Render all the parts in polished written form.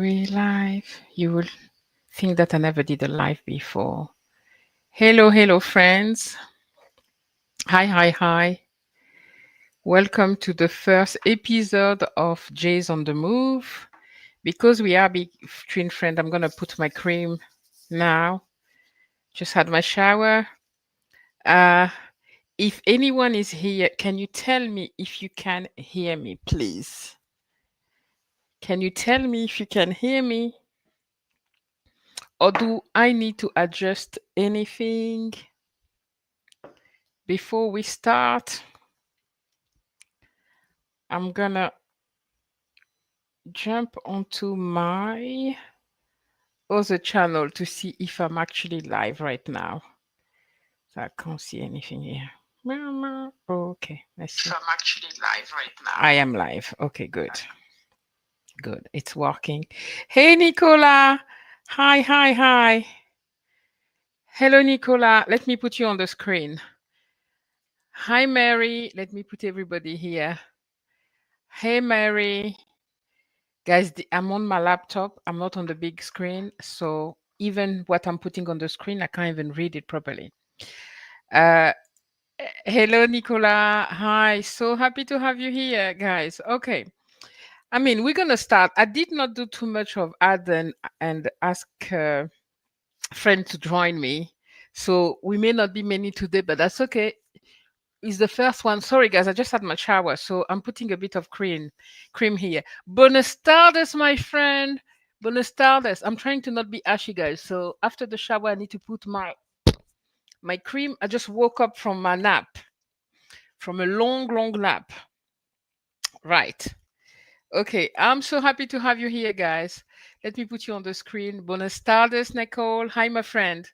we live? You will think that I never did a live before. Hello, hello, friends. Hi, hi, hi. Welcome to the first episode of Jase on the Move. Because we are big twin friend, I'm gonna put my cream now. Just had my shower. Uh, if anyone is here, can you tell me if you can hear me, please? Can you tell me if you can hear me? Or do I need to adjust anything before we start? I'm gonna jump onto my other channel to see if I'm actually live right now. So I can't see anything here. Okay, let's see. So I'm actually live right now. I am live. Okay, good. Good. It's working. Hey, Nicola. Hi, hi, hi. Hello, Nicola. Let me put you on the screen. Hi, Mary. Let me put everybody here. Hey, Mary. Guys, I'm on my laptop. I'm not on the big screen. So even what I'm putting on the screen, I can't even read it properly. Uh, Hello, Nicola. Hi. So happy to have you here, guys. Okay. I mean, we're going to start. I did not do too much of add and ask a friend to join me. So we may not be many today, but that's okay. It's the first one. Sorry, guys. I just had my shower. So I'm putting a bit of cream here. Buenas tardes, my friend. Buenas tardes. I'm trying to not be ashy, guys. So after the shower, I need to put my cream. I just woke up from my nap, from a long, long nap. Right. Okay. I'm so happy to have you here, guys. Let me put you on the screen. Buenas tardes, Nicole. Hi, my friend.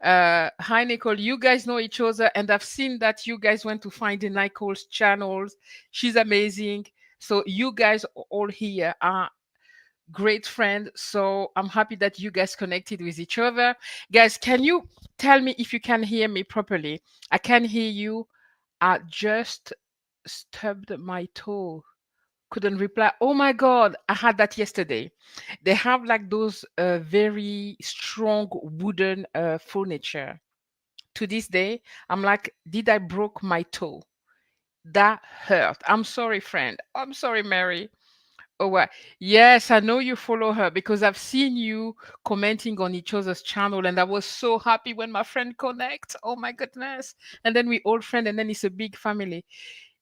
Hi, Nicole. You guys know each other, and I've seen that you guys went to find Nicole's channels. She's amazing. So you guys all here are great friends. So I'm happy that you guys connected with each other. Guys, can you tell me if you can hear me properly? I can hear you. I just stubbed my toe. Couldn't reply. Oh my God, I had that yesterday. They have like those very strong wooden furniture. To this day, I'm like, did I broke my toe? That hurt. I'm sorry, friend. I'm sorry, Mary. Oh, what? Yes, I know you follow her because I've seen you commenting on each other's channel, and I was so happy when my friend connect. Oh my goodness! And then we all friend, and then it's a big family.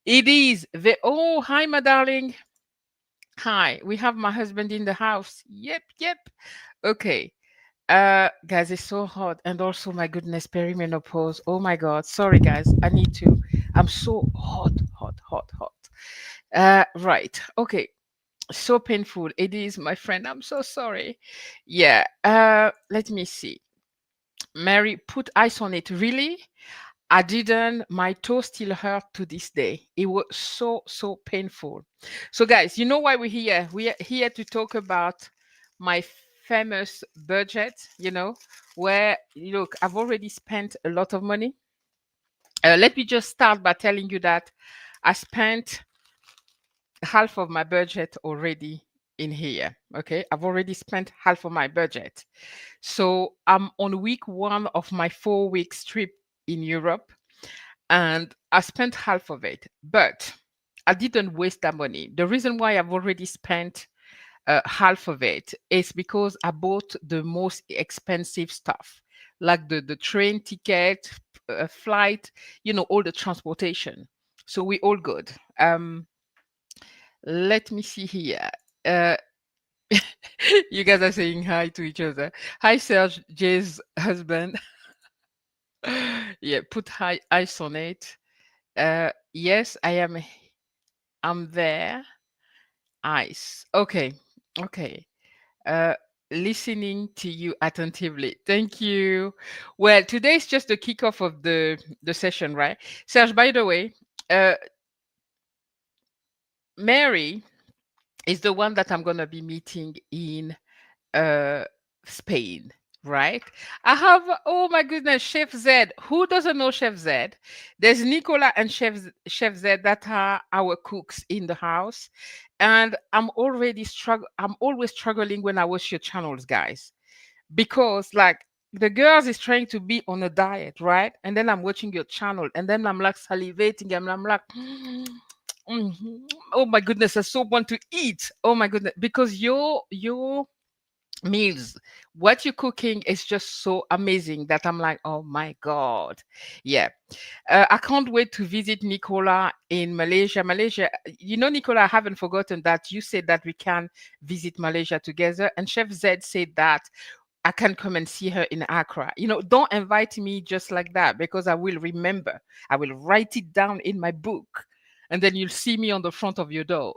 It is. Oh, hi, my darling. Hi. We have my husband in the house. Yep, yep. Okay. Guys, it's so hot, and also my goodness, perimenopause. Oh my God. Sorry, guys. I need to. I'm so hot, hot, hot, hot. Right. Okay, so painful. It is, my friend. I'm so sorry. Yeah. Let me see. Mary, put ice on it. Really? I didn't. My toe still hurt to this day. It was so, so painful. So, guys, you know why we're here? We are here to talk about my famous budget, where, look, I've already spent a lot of money. Let me just start by telling you that I spent half of my budget already in here. Okay, I've already spent half of my budget. So I'm on week one of my 4 weeks trip in Europe, and I spent half of it, but I didn't waste that money. The reason why I've already spent half of it is because I bought the most expensive stuff, like the train ticket, flight, all the transportation. So we all good. Let me see here. Uh, you guys are saying hi to each other. Hi, Serge, Jay's husband. Yeah, put hi ice on it. Yes, I am. I'm there. Ice. Okay. Okay. Uh, Listening to you attentively. Thank you. Well, today is just the kickoff of the session, right? Serge, by the way, uh, Mary is the one that I'm gonna be meeting in uh, Spain, right? I have, oh my goodness, Chef Z. Who doesn't know Chef Z? There's Nicola and Chef Z that are our cooks in the house. And I'm always struggling when I watch your channels, guys, because like the girls is trying to be on a diet, right? And then I'm watching your channel and then I'm like salivating and I'm like, oh my goodness, I so want to eat. Oh my goodness, because your meals, what you're cooking is just so amazing that I'm like, oh my God. Yeah. I can't wait to visit Nicola in Malaysia. Malaysia, Nicola, I haven't forgotten that you said that we can visit Malaysia together. And Chef Z said that I can come and see her in Accra. Don't invite me just like that because I will remember. I will write it down in my book and then you'll see me on the front of your door.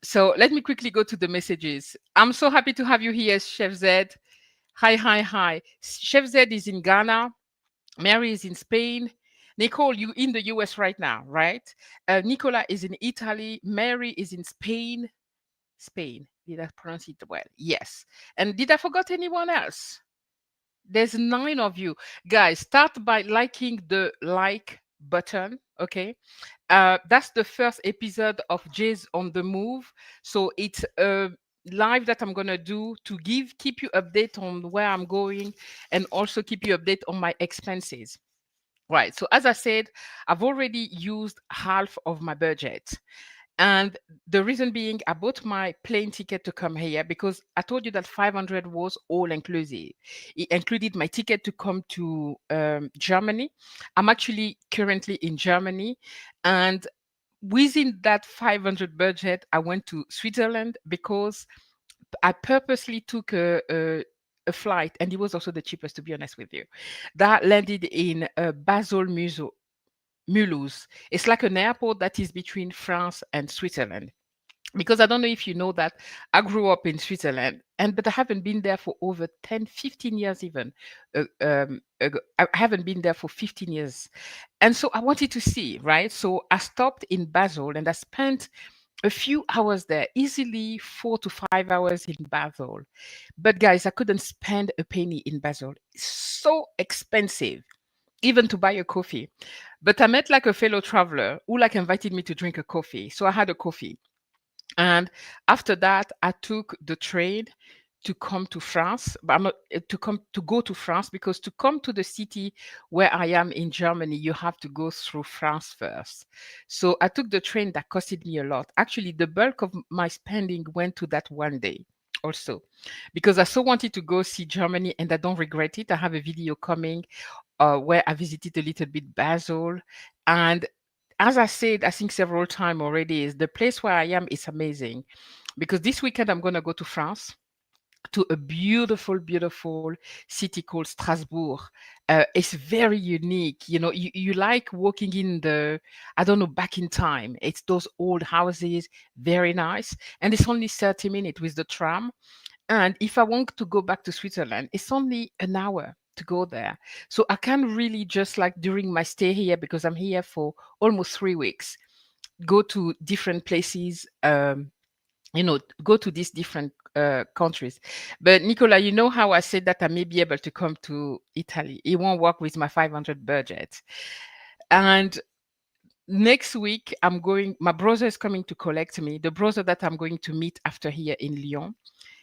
So let me quickly go to the messages. I'm so happy to have you here, Chef Z. Hi, hi, hi. Chef Z is in Ghana. Mary is in Spain. Nicole, you in the US right now, right? Nicola is in Italy. Mary is in Spain. Spain. Did I pronounce it well? Yes. And did I forget anyone else? There's 9 of you. Guys, start by liking the like button, okay? That's the first episode of Jase on the Move. So it's a live that I'm gonna do to keep you update on where I'm going and also keep you update on my expenses. Right. So as I said, I've already used half of my budget. And the reason being, I bought my plane ticket to come here because I told you that 500 was all inclusive. It included my ticket to come to Germany. I'm actually currently in Germany. And within that 500 budget, I went to Switzerland because I purposely took a flight, and it was also the cheapest, to be honest with you, that landed in Basel Mulhouse. It's like an airport that is between France and Switzerland. Because I don't know if you know that I grew up in Switzerland, but I haven't been there for over 10, 15 years even. I haven't been there for 15 years. And so I wanted to see, right? So I stopped in Basel and I spent a few hours there, easily 4 to 5 hours in Basel. But guys, I couldn't spend a penny in Basel. It's so expensive, even to buy a coffee. But I met like a fellow traveler who like invited me to drink a coffee. So I had a coffee. And after that, I took the train to come to France, but I'm not to go to France, because to come to the city where I am in Germany, you have to go through France first. So I took the train that costed me a lot. Actually, the bulk of my spending went to that one day also, because I so wanted to go see Germany and I don't regret it. I have a video coming where I visited a little bit Basel. And as I said, I think several times already, is the place where I am is amazing, because this weekend I'm going to go to France, to a beautiful, beautiful city called Strasbourg. It's very unique. You like walking in I don't know, back in time. It's those old houses, very nice. And it's only 30 minutes with the tram. And if I want to go back to Switzerland, it's only an hour to go there. So I can really just like during my stay here, because I'm here for almost 3 weeks, go to different places, go to these different countries. But Nicola, you know how I said that I may be able to come to Italy. It won't work with my 500 budget. And next week, my brother is coming to collect me. The brother that I'm going to meet after here in Lyon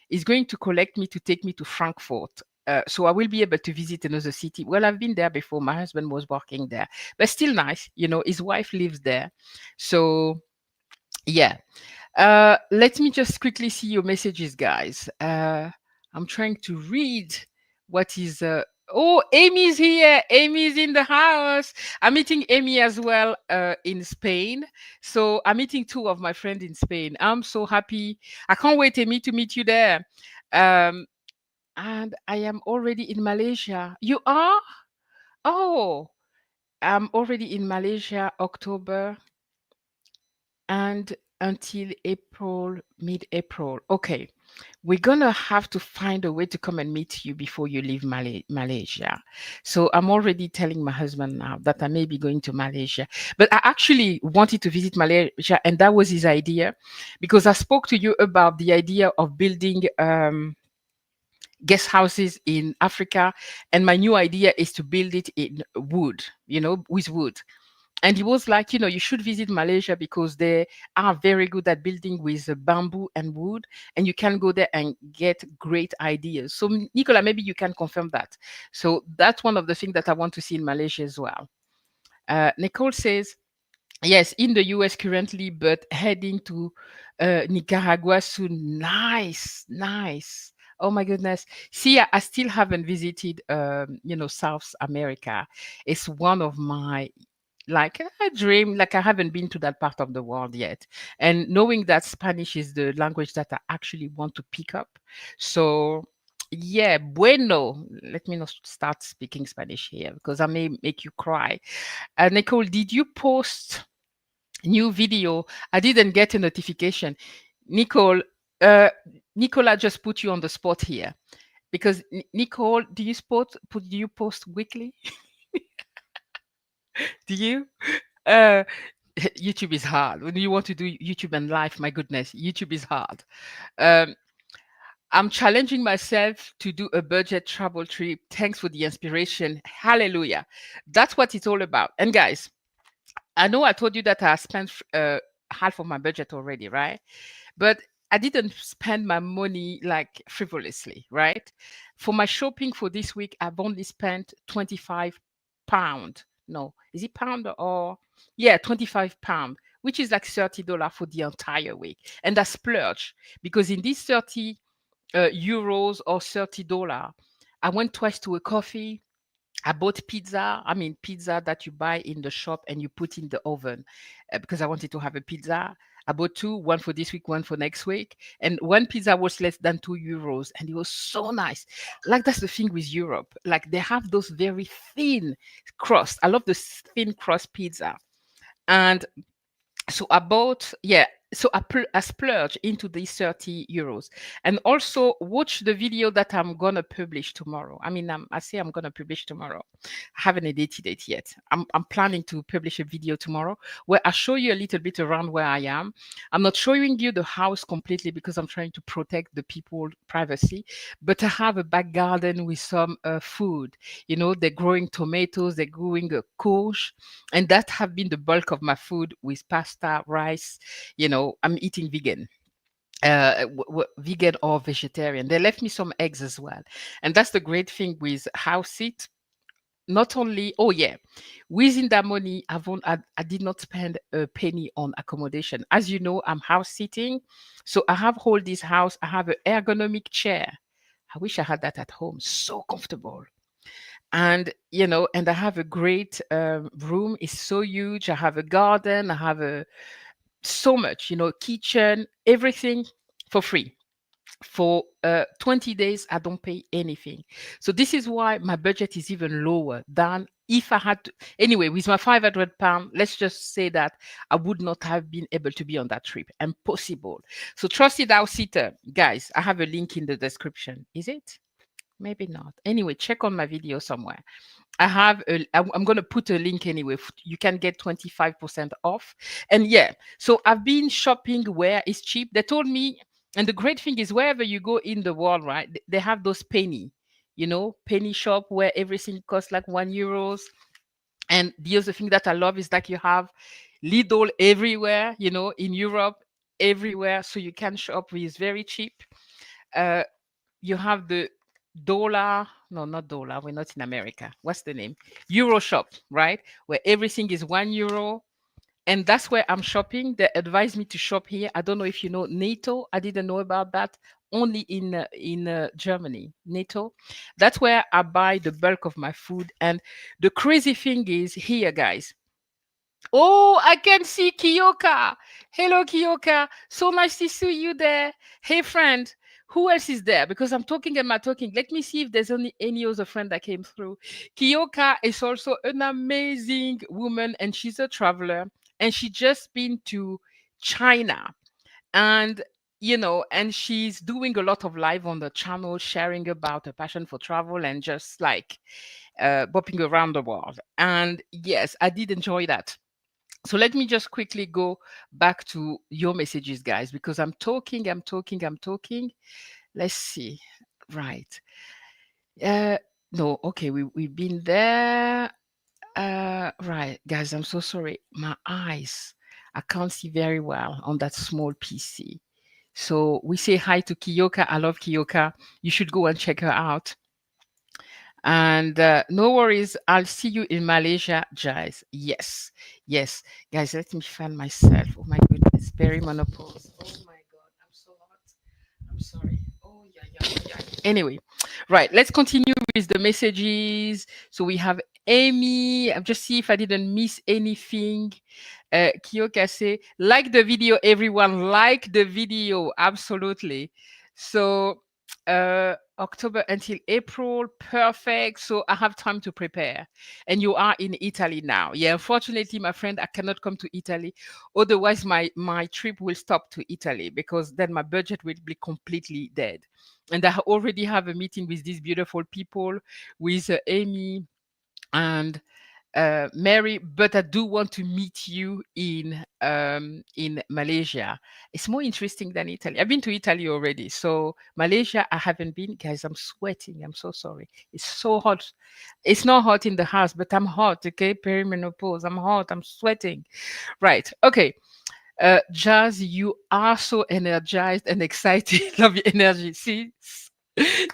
is going to collect me to take me to Frankfurt. So I will be able to visit another city. Well, I've been there before. My husband was working there, but still nice. His wife lives there. So yeah. Let me just quickly see your messages, guys. I'm trying to read what is. Oh, Amy's here. Amy's in the house. I'm meeting Amy as well in Spain. So I'm meeting 2 of my friends in Spain. I'm so happy. I can't wait, Amy, to meet you there. And I am already in Malaysia. You are? Oh, I'm already in Malaysia, October, and until April, mid-April. Okay, we're gonna have to find a way to come and meet you before you leave Malaysia. So I'm already telling my husband now that I may be going to Malaysia. But I actually wanted to visit Malaysia, and that was his idea, because I spoke to you about the idea of building guest houses in Africa, and my new idea is to build it in wood, with wood. And he was like, you should visit Malaysia because they are very good at building with bamboo and wood, and you can go there and get great ideas. So, Nicola, maybe you can confirm that. So that's one of the things that I want to see in Malaysia as well. Nicole says, yes, in the US currently, but heading to Nicaragua soon. Nice, nice. Oh my goodness. See, I still haven't visited, South America. It's one of my, like, a dream. Like, I haven't been to that part of the world yet. And knowing that Spanish is the language that I actually want to pick up. So, yeah, bueno. Let me not start speaking Spanish here because I may make you cry. Nicole, did you post new video? I didn't get a notification. Nicole, uh, Nicola just put you on the spot here because Nicole, do you post weekly? Do you? Uh, YouTube is hard. When you want to do YouTube and live, my goodness, YouTube is hard. Um, I'm challenging myself to do a budget travel trip. Thanks for the inspiration. Hallelujah. That's what it's all about. And guys, I know I told you that I spent half of my budget already, right? But I didn't spend my money like frivolously, right? For my shopping for this week, I've only spent 25 pound. No, is it pound or yeah, 25 pound, which is like $30 for the entire week. And I splurge because in these 30 euros or $30, I went twice to a coffee. I bought pizza. I mean, pizza that you buy in the shop and you put in the oven because I wanted to have a pizza. I bought two, one for this week, one for next week. And one pizza was less than €2. And it was so nice. Like, that's the thing with Europe. Like, they have those very thin crust. I love the thin crust pizza. And so I bought, yeah. So I splurged into these €30, and also watch the video that I'm gonna publish tomorrow. I mean, I say I'm gonna publish tomorrow. I haven't edited it yet. I'm planning to publish a video tomorrow where I show you a little bit around where I am. I'm not showing you the house completely because I'm trying to protect the people privacy, but I have a back garden with some food. They're growing tomatoes, they're growing courge, and that have been the bulk of my food with pasta, rice. I'm eating vegan. Vegan or vegetarian. They left me some eggs as well. And that's the great thing with house it. Not only, oh yeah, within that money, I did not spend a penny on accommodation. As you know, I'm house sitting. So I have all this house. I have an ergonomic chair. I wish I had that at home. So comfortable. And I have a great room. It's so huge. I have a garden. I have so much, kitchen, everything for free. For 20 days, I don't pay anything. So this is why my budget is even lower than if I had to. Anyway, with my £500, let's just say that I would not have been able to be on that trip. Impossible. So Trusted House Sitter, guys, I have a link in the description. Is it? Maybe not. Anyway, check on my video somewhere. I'm going to put a link anyway. You can get 25% off. And yeah, so I've been shopping where it's cheap. They told me, and the great thing is wherever you go in the world, right, they have those penny shop where everything costs like €1. And the other thing that I love is that you have Lidl everywhere, in Europe, everywhere. So you can shop with very cheap. Uh, you have the dollar, no, not dollar, we're not in America, what's the name, euro shop, right, where everything is €1. And that's where I'm shopping. They advised me to shop here. I don't know if you know NATO. I didn't know about that. Only in Germany, NATO. That's where I buy the bulk of my food. And the crazy thing is here, guys. Oh, I can see Kiyoka. Hello, Kiyoka. So nice to see you there. Hey, friend. Who else is there? Because I'm talking and I'm talking. Let me see if there's any other friend that came through. Kiyoka is also an amazing woman, and she's a traveler. And she just been to China. And and she's doing a lot of live on the channel, sharing about her passion for travel and just like bopping around the world. And yes, I did enjoy that. So let me just quickly go back to your messages, guys, because I'm talking. Let's see. Right. Uh, no, okay, we've been there. Right, guys, I'm so sorry. My eyes, I can't see very well on that small PC. So we say hi to Kiyoka. I love Kiyoka. You should go and check her out. And no worries, I'll see you in Malaysia, guys. Yes, yes, guys. Let me find myself. Oh my goodness, perimenopause. Oh my God, I'm so hot. I'm sorry. Oh yeah, yeah, yeah, yeah. Anyway, right. Let's continue with the messages. So we have Amy. I'll just see if I didn't miss anything. Kiyoka say, like the video, everyone. Like the video. Absolutely. So October until April, perfect. So I have time to prepare. And you are in Italy now. Yeah, unfortunately, my friend, I cannot come to Italy. Otherwise, my trip will stop to Italy because then my budget will be completely dead. And I already have a meeting with these beautiful people, with Amy and Mary, but I do want to meet you in Malaysia. It's more interesting than Italy. I've been to Italy already, so Malaysia I haven't been. Guys, I'm sweating. I'm so sorry. It's so hot. It's not hot in the house, but I'm hot. Okay, perimenopause. I'm hot. I'm sweating. Right. Okay. Jazz, you are so energized and excited. Love your energy. See,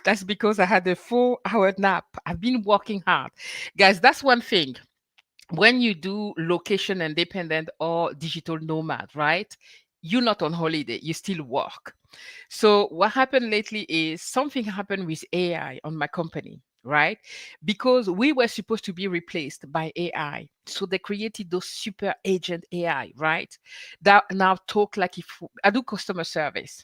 that's because I had a 4-hour nap. I've been working hard. Guys, that's one thing when you do location independent or digital nomad, right? You're not on holiday, you still work. So what happened lately is something happened with AI on my company, right? Because we were supposed to be replaced by AI. So they created those super agent AI, right? That now talk like if I do customer service.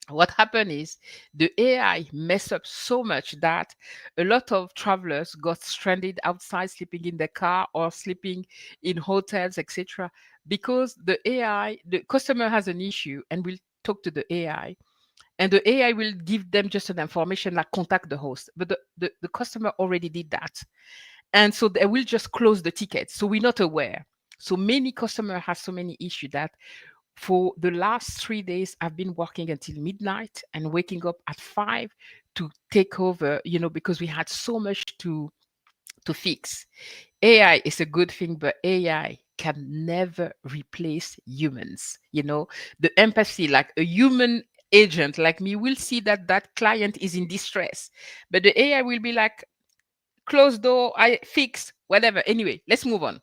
What happened is the AI messed up so much that a lot of travelers got stranded outside, sleeping in their car or sleeping in hotels, etc. Because the AI, the customer has an issue and will talk to the AI, and the AI will give them just an information like contact the host. But the customer already did that. And so they will just close the ticket. So we're not aware. So many customers have so many issues that for the last 3 days, I've been working until midnight and waking up at 5 to take over, because we had so much to fix. AI is a good thing, but AI can never replace humans. The empathy, like a human agent like me will see that that client is in distress, but the AI will be like, close door, I fix, whatever. Anyway, let's move on.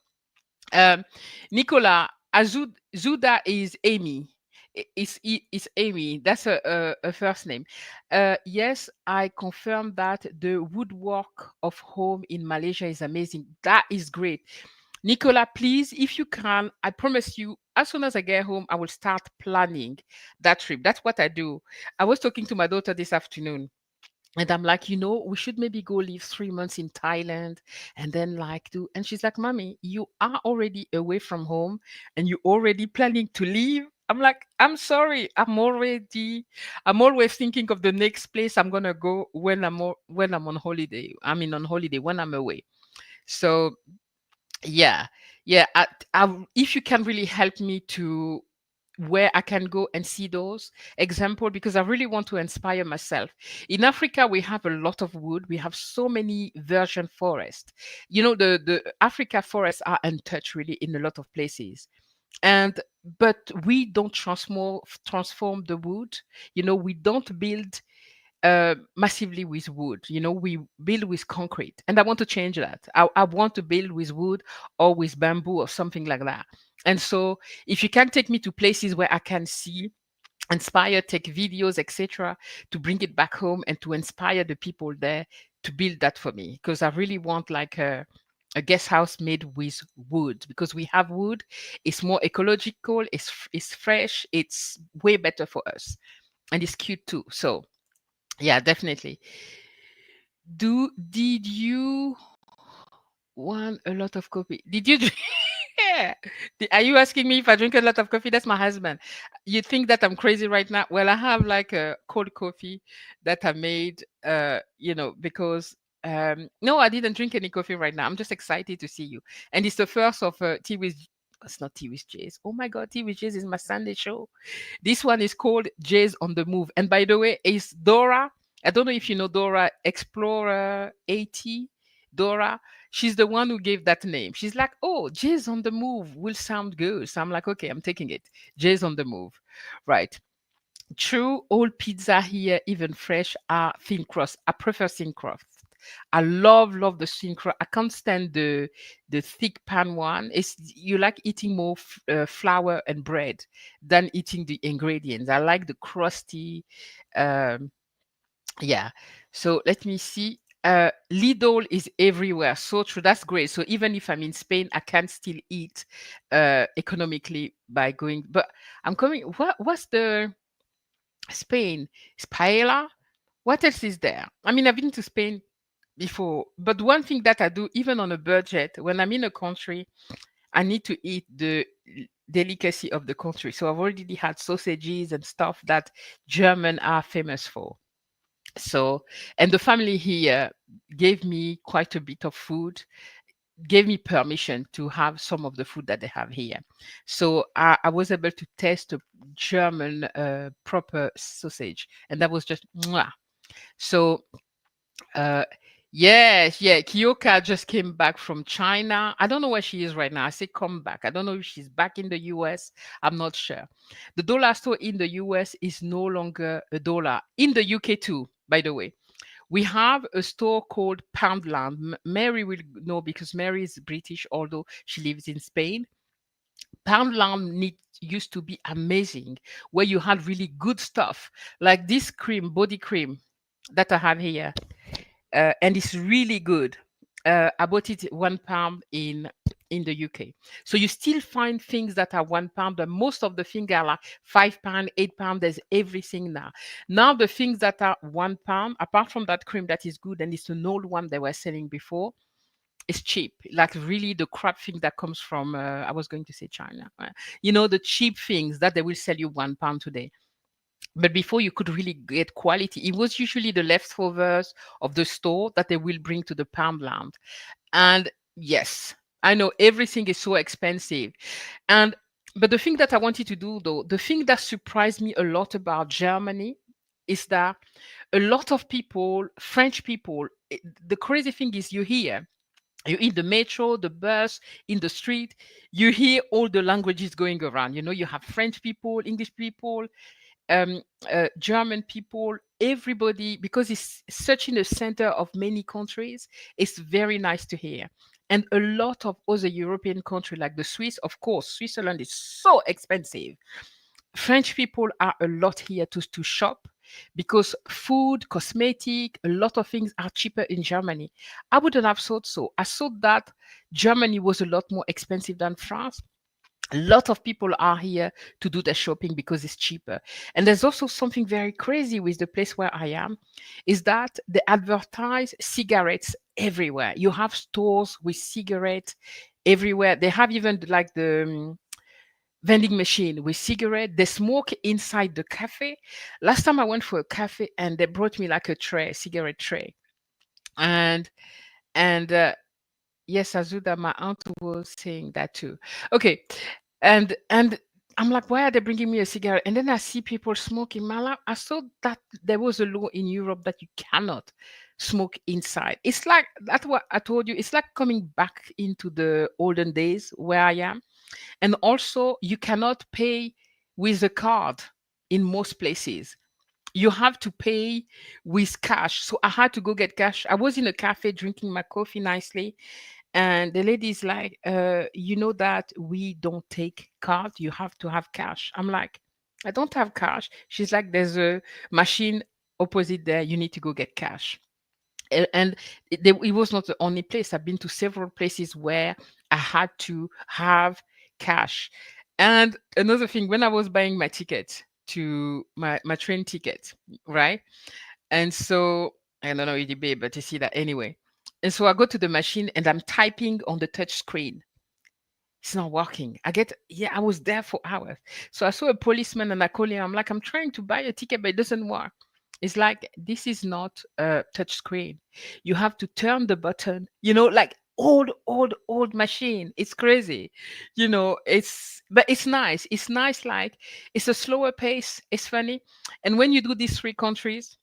Nicola, Zuda is Amy. It's Amy. That's a first name. Yes, I confirm that the woodwork of home in Malaysia is amazing. That is great. Nicola, please, if you can, I promise you, as soon as I get home, I will start planning that trip. That's what I do. I was talking to my daughter this afternoon. And I'm like, we should maybe go live 3 months in Thailand and then like do. And she's like, Mommy, you are already away from home and you're already planning to leave. I'm like, I'm sorry. I'm always thinking of the next place I'm gonna go when I'm on holiday. I mean on holiday when I'm away. So yeah, yeah. If you can really help me to where I can go and see those example, because I really want to inspire myself. In Africa, we have a lot of wood. We have so many virgin forests. The Africa forests are untouched really in a lot of places. And but we don't transform the wood. We don't build massively with wood. We build with concrete, and I want to change that. I want to build with wood or with bamboo or something like that. And so, if you can take me to places where I can see, inspire, take videos, etc., to bring it back home and to inspire the people there to build that for me, because I really want like a guest house made with wood, because we have wood. It's more ecological. It's fresh. It's way better for us, and it's cute too. So yeah, definitely. Did you want a lot of coffee? Did you drink? Yeah. Are you asking me if I drink a lot of coffee? That's my husband. You think that I'm crazy right now? Well, I have like a cold coffee that I made, because no, I didn't drink any coffee right now. I'm just excited to see you. And it's the first of Tea with, it's not Tea with Jase. Oh my God, Tea with Jase is my Sunday show. This one is called Jase on the Move. And by the way, it's Dora I don't know if you know Dora Explorer 80. Dora, she's the one who gave that name. She's like, oh, Jase on the Move will sound good. So I'm like, okay, I'm taking it. Jase on the Move. Right. True, all pizza here, even fresh, are thin crust. I prefer thin crust. I love the thin crust. I can't stand the thick pan one. It's you like eating more flour and bread than eating the ingredients. I like the crusty. Um, yeah. So let me see. Lidl is everywhere. So true. That's great. So even if I'm in Spain, I can still eat economically by going. But I'm coming. What's the Spain? Is paella? What else is there? I mean, I've been to Spain before, but one thing that I do, even on a budget, when I'm in a country, I need to eat the delicacy of the country. So I've already had sausages and stuff that German are famous for. So, and the family here gave me quite a bit of food, gave me permission to have some of the food that they have here. So I was able to taste a German proper sausage, and that was just mwah. So uh, yes, yeah. Kyoka just came back from China. I don't know where she is right now. I say come back. I don't know if she's back in the US. I'm not sure. The dollar store in the US is no longer a dollar. In the UK too, by the way. We have a store called Poundland. Mary will know because Mary is British, although she lives in Spain. Poundland used to be amazing, where you had really good stuff like this cream, body cream that I have here, and it's really good. I bought it £1 in the UK. So you still find things that are £1, but most of the things are like £5, £8. There's everything now. Now the things that are £1, apart from that cream that is good and it's an old one they were selling before, it's cheap. Like really the crap thing that comes from I was going to say China. You know, the cheap things that they will sell you £1 today. But before you could really get quality, it was usually the leftovers of the store that they will bring to the Poundland. And yes, I know everything is so expensive. And but the thing that I wanted to do though, the thing that surprised me a lot about Germany is that a lot of people, French people, the crazy thing is you in the metro, the bus, in the street, you hear all the languages going around. You know, you have French people, English people, um, German people, everybody, because it's such in the center of many countries, it's very nice to hear. And a lot of other European countries, like the Swiss, of course, Switzerland is so expensive. French people are a lot here to shop because food, cosmetic, a lot of things are cheaper in Germany. I wouldn't have thought so. I thought that Germany was a lot more expensive than France. A lot of people are here to do their shopping because it's cheaper. And there's also something very crazy with the place where I am is that they advertise cigarettes everywhere. You have stores with cigarettes everywhere. They have even like the vending machine with cigarette. They smoke inside the cafe. Last time I went for a cafe and they brought me like a tray, cigarette tray. And and yes, Azuda, my aunt was saying that too. Okay, and I'm like, why are they bringing me a cigarette? And then I see people smoking. I saw that there was a law in Europe that you cannot smoke inside. It's like that's what I told you. It's like coming back into the olden days where I am. And also, you cannot pay with a card in most places. You have to pay with cash. So I had to go get cash. I was in a cafe drinking my coffee nicely, and the lady's like, you know that we don't take cards, you have to have cash. I'm like, I don't have cash. She's like, there's a machine opposite there, you need to go get cash. And it was not the only place. I've been to several places where I had to have cash. And another thing, when I was buying my ticket to my train ticket, right? And so I don't know EDB, but you see that anyway. And so I go to the machine and I'm typing on the touch screen. It's not working. Yeah, I was there for hours. So I saw a policeman and I called him. I'm like, I'm trying to buy a ticket, but it doesn't work. It's like, this is not a touch screen. You have to turn the button, like old machine. It's crazy. But it's nice. It's nice. Like, it's a slower pace. It's funny. And when you do these three countries,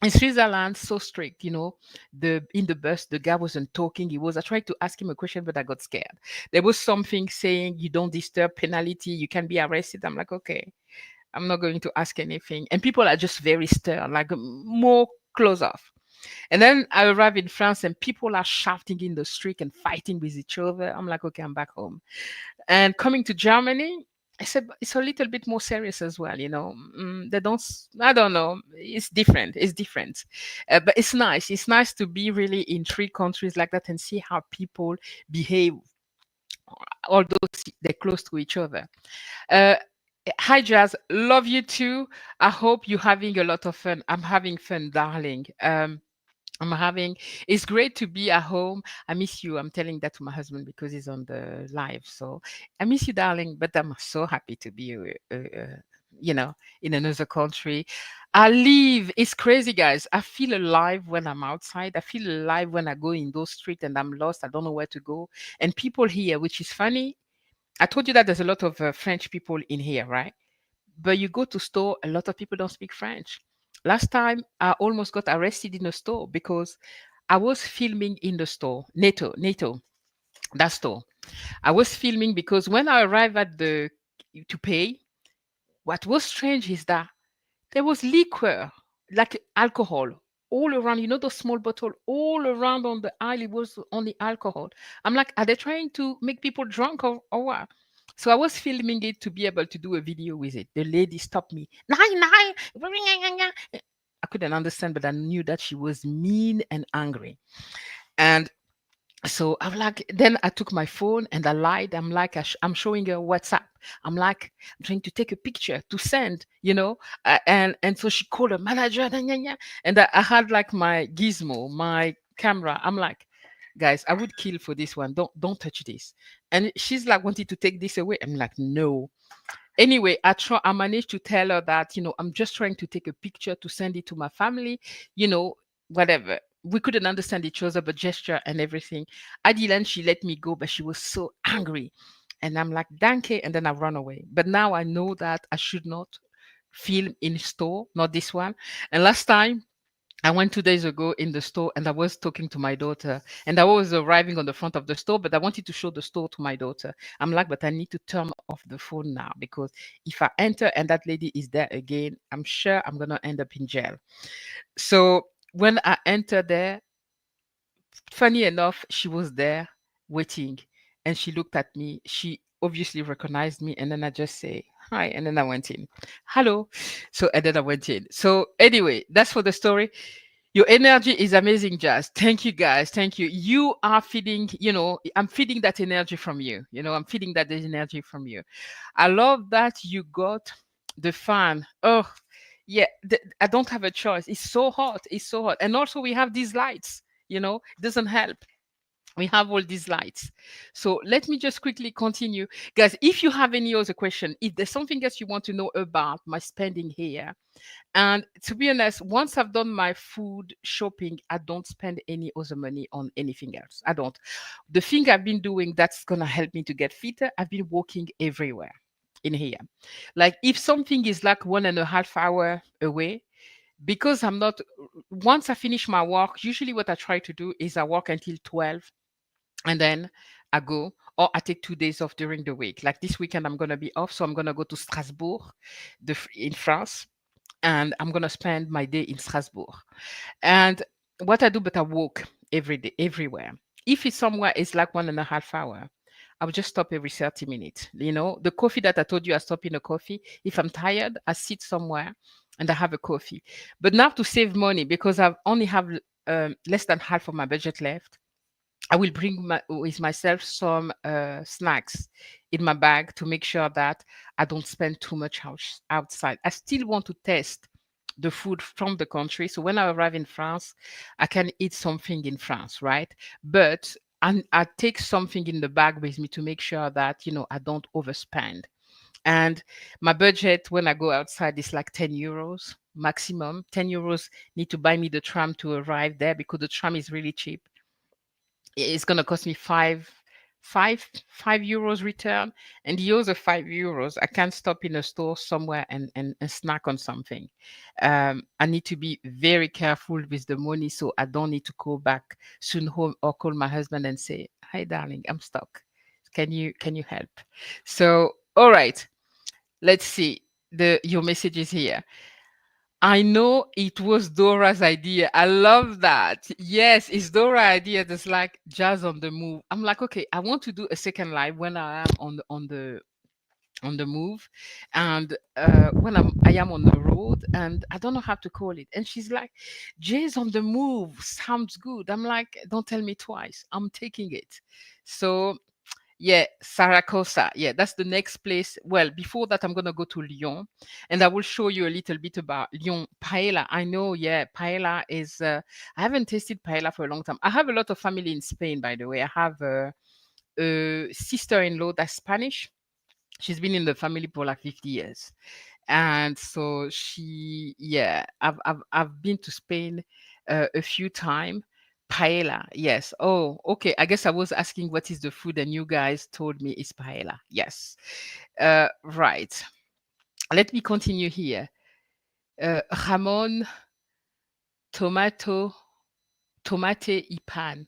In Switzerland, so strict, the in the bus, the guy wasn't talking. I tried to ask him a question, but I got scared. There was something saying you don't disturb, penalty, you can be arrested. I'm like, okay, I'm not going to ask anything. And people are just very stern, like more close off. And then I arrive in France and people are shouting in the street and fighting with each other. I'm like, okay, I'm back home. And coming to Germany, I said it's a little bit more serious as well. They don't. I don't know. It's different. It's different, but it's nice. It's nice to be really in three countries like that and see how people behave, although they're close to each other. Uh, Hi, Jazz. Love you too. I hope you're having a lot of fun. I'm having fun, darling. It's great to be at home. I miss you. I'm telling that to my husband because he's on the live. So I miss you, darling, but I'm so happy to be, you know, in another country. I live, it's crazy, guys. I feel alive when I'm outside. I feel alive when I go in those streets and I'm lost. I don't know where to go. And people here, which is funny. I told you that there's a lot of French people in here, right? But you go to store, a lot of people don't speak French. Last time I almost got arrested in a store because I was filming in the store, NATO, that store. I was filming because when I arrived at the to pay, what was strange is that there was liquor, like alcohol, all around. You know those small bottle all around on the aisle. It was only alcohol. I'm like, are they trying to make people drunk or what? So I was filming it to be able to do a video with it. The lady stopped me. Nine, nine. I couldn't understand, but I knew that she was mean and angry. And so I'm like, then I took my phone and I lied. I'm like, I'm showing her WhatsApp. I'm like, I'm trying to take a picture to send, and so she called her manager, and I had like my gizmo, my camera. I'm like, guys, I would kill for this one. Don't touch this. And she's like, wanted to take this away. I'm like, no. Anyway, I managed to tell her that, I'm just trying to take a picture to send it to my family, whatever. We couldn't understand each other, but gesture and everything. At the end, she let me go, but she was so angry. And I'm like, danke. And then I run away. But now I know that I should not film in store, not this one. And last time, I went 2 days ago in the store and I was talking to my daughter and I was arriving on the front of the store, but I wanted to show the store to my daughter. I'm like, but I need to turn off the phone now because if I enter and that lady is there again, I'm sure I'm going to end up in jail. So when I entered there, funny enough, she was there waiting and she looked at me. She obviously recognized me. And then I just say, hi. And then I went in. Hello. So, and then I went in. So anyway, that's for the story. Your energy is amazing, Jazz. Thank you, guys. Thank you. You are feeding, I'm feeding that energy from you. I'm feeding that energy from you. I love that you got the fan. Oh, yeah. I don't have a choice. It's so hot. It's so hot. And also, we have these lights, it doesn't help. We have all these lights. So let me just quickly continue. Guys, if you have any other question, if there's something else you want to know about my spending here, and to be honest, once I've done my food shopping, I don't spend any other money on anything else. I don't. The thing I've been doing that's going to help me to get fitter, I've been walking everywhere in here. Like if something is like 1.5 hours away, because I'm not, once I finish my work, usually what I try to do is I work until 12 and then I go, or I take 2 days off during the week. Like this weekend, I'm going to be off. So I'm going to go to Strasbourg in France and I'm gonna spend my day in Strasbourg. And what I do, but I walk every day, everywhere. If it's somewhere it's like 1.5 hours, I will just stop every 30 minutes. The coffee that I told you, I stop in a coffee. If I'm tired, I sit somewhere and I have a coffee. But now to save money, because I only have less than half of my budget left, I will bring with myself some snacks in my bag to make sure that I don't spend too much outside. I still want to test the food from the country. So when I arrive in France, I can eat something in France, right? But I take something in the bag with me to make sure that, I don't overspend. And my budget when I go outside is like 10 euros maximum. 10 euros need to buy me the tram to arrive there because the tram is really cheap. It's going to cost me 5 euros return, and the other 5 euros I can stop in a store somewhere and snack on something. I need to be very careful with the money so I don't need to call back soon home or call my husband and say, "Hi darling, I'm stuck. Can you help?" So all right, let's see the your messages here. I know it was Dora's idea. I love that. Yes, it's Dora's idea. That's like Jazz on the Move. I'm like, okay, I want to do a second live when I am on the move, and when I am on the road, and I don't know how to call it. And she's like, Jay's on the move. Sounds good. I'm like, don't tell me twice. I'm taking it. So yeah, Zaragoza. Yeah, that's the next place. Well, before that, I'm gonna go to Lyon, and I will show you a little bit about Lyon paella. I know, yeah, paella is. I haven't tasted paella for a long time. I have a lot of family in Spain, by the way. I have a sister-in-law that's Spanish. She's been in the family for like 50 years, and so yeah, I've been to Spain a few times. Paella, yes. Oh, okay. I guess I was asking what is the food, and you guys told me it's paella. Yes. Right. Let me continue here. Jamón, tomato, tomate y pan.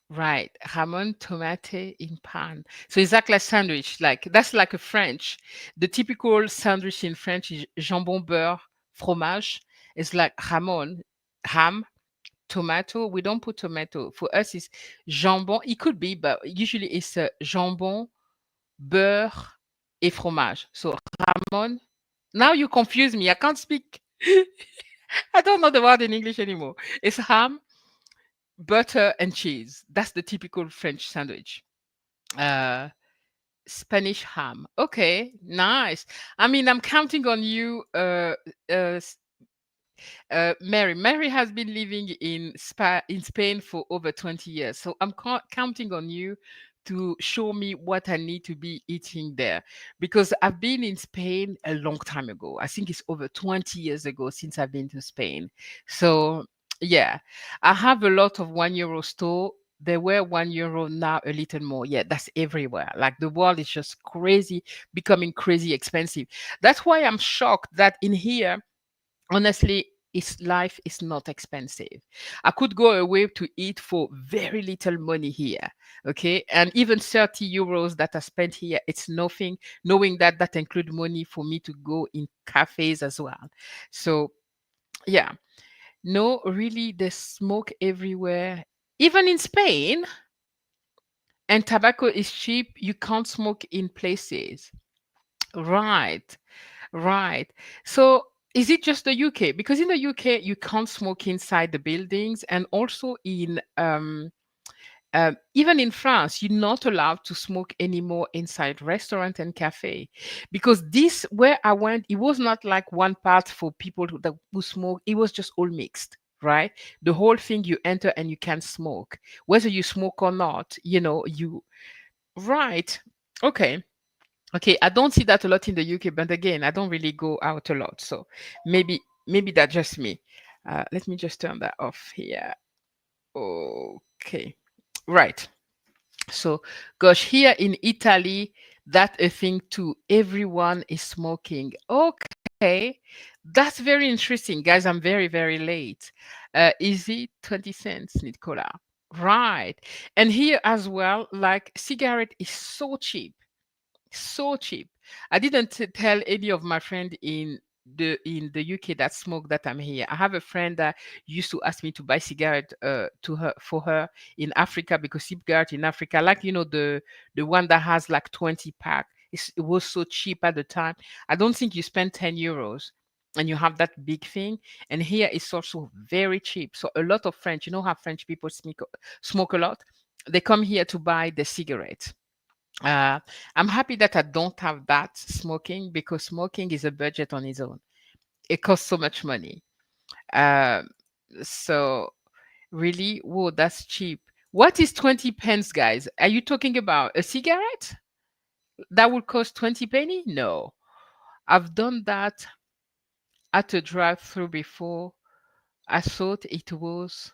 Right. Jamón, tomate in pan. So it's like a sandwich. Like that's like a French. The typical sandwich in French is jambon, beurre, fromage. It's like jamón, ham, tomato. We don't put tomato. For us, it's jambon. It could be, but usually it's jambon, beurre, et fromage. So jamón. Now you confuse me. I can't speak. I don't know the word in English anymore. It's ham, butter, and cheese. That's the typical French sandwich. Uh, Spanish ham. Okay, nice. I mean, I'm counting on you, uh, Mary. Mary has been living in Spain for over 20 years. So I'm counting on you to show me what I need to be eating there, because I've been in Spain a long time ago. I think it's over 20 years ago since I've been to Spain. So yeah, I have a lot of €1 store. There were €1 now a little more. Yeah, that's everywhere. Like the world is just crazy, becoming crazy expensive. That's why I'm shocked that in here, honestly, its life is not expensive. I could go away to eat for very little money here. Okay. And even €30 that I spent here, it's nothing, knowing that that include money for me to go in cafes as well. So yeah, no, really, there's smoke everywhere. Even in Spain, and tobacco is cheap, you can't smoke in places. Right. Right. So is it just the UK? Because in the UK you can't smoke inside the buildings, and also in even in France, you're not allowed to smoke anymore inside restaurant and cafe, because this where I went, it was not like one part for people who smoke. It was just all mixed, right? The whole thing, you enter and you can smoke, whether you smoke or not. You right. Okay. Okay, I don't see that a lot in the UK, but again, I don't really go out a lot, so maybe that's just me. Let me just turn that off here. Okay, right. So, gosh, here in Italy, that a thing too. Everyone is smoking. Okay, that's very interesting, guys. I'm very, very late. Is it 20 cents, Nicola? Right. And here as well, like cigarette is so cheap. I didn't tell any of my friend in the UK that smoke that I'm here. I have a friend that used to ask me to buy cigarette to her for her in Africa, because cigarette in Africa, like the one that has like 20 pack, it was so cheap at the time. I don't think you spend €10 and you have that big thing. And here it's also very cheap. So a lot of French, you know how French people smoke a lot. They come here to buy the cigarette. uh, I'm happy that I don't have that smoking, because smoking is a budget on its own. It costs so much money. Um, so really, whoa, that's cheap. What is 20 pence, guys? Are you talking about a cigarette that would cost 20 penny? No, I've done that at a drive-through before. I thought it was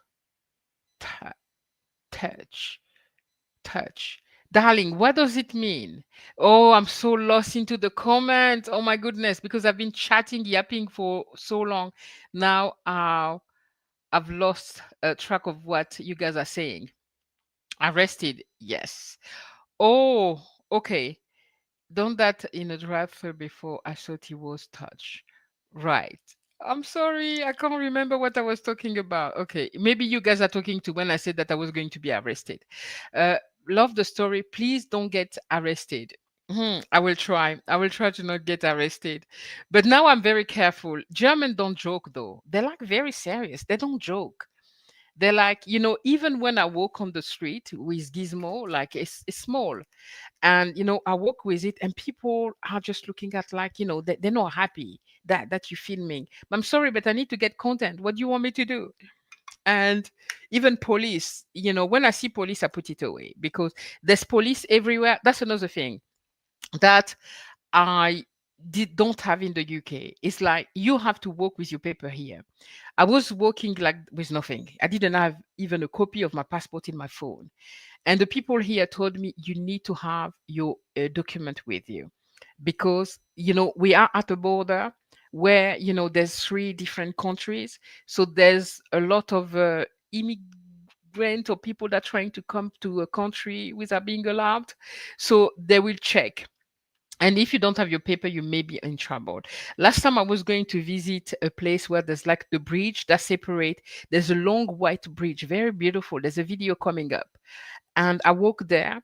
tou- touch, touch. Darling, what does it mean? Oh, I'm so lost into the comments. Oh my goodness, because I've been chatting, yapping for so long. Now I've lost track of what you guys are saying. Arrested, yes. Oh, okay. Done that in a drive-thru before. I thought he was touched. Right. I'm sorry, I can't remember what I was talking about. Okay, maybe you guys are talking to when I said that I was going to be arrested. Uh, love the story. Please don't get arrested. I will try. I will try to not get arrested. But now I'm very careful. German don't joke though. They're like very serious. They don't joke. They're like, even when I walk on the street with Gizmo, like it's small, and I work with it, and people are just looking at, like, they're not happy that you're filming. I'm sorry, but I need to get content. What do you want me to do? And even police, when I see police, I put it away, because there's police everywhere. That's another thing that I don't have in the UK. It's like you have to work with your paper here. I was working like with nothing. I didn't have even a copy of my passport in my phone. And the people here told me you need to have your document with you, because, we are at a border where, there's three different countries. So there's a lot of immigrant or people that are trying to come to a country without being allowed. So they will check. And if you don't have your paper, you may be in trouble. Last time I was going to visit a place where there's like the bridge that separate. There's a long white bridge, very beautiful. There's a video coming up, and I walked there.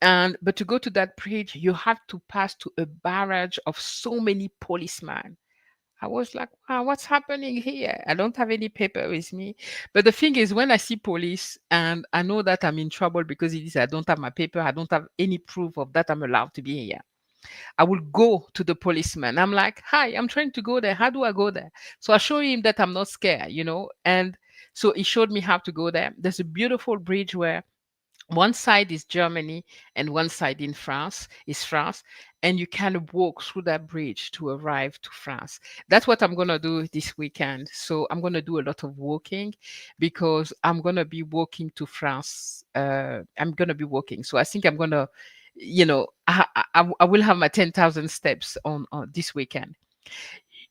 And but to go to that bridge, you have to pass to a barrage of so many policemen. I was like, wow, what's happening here? I don't have any paper with me. But the thing is, when I see police and I know that I'm in trouble because it is I don't have my paper, I don't have any proof of that I'm allowed to be here, I will go to the policeman. I'm like, hi, I'm trying to go there. How do I go there? So I show him that I'm not scared. And so he showed me how to go there. There's a beautiful bridge where one side is Germany and one side in France is France. And you can walk through that bridge to arrive to France. That's what I'm going to do this weekend. So I'm going to do a lot of walking, because I'm going to be walking to France. I'm going to be walking. So I think I'm going to, I will have my 10,000 steps on this weekend.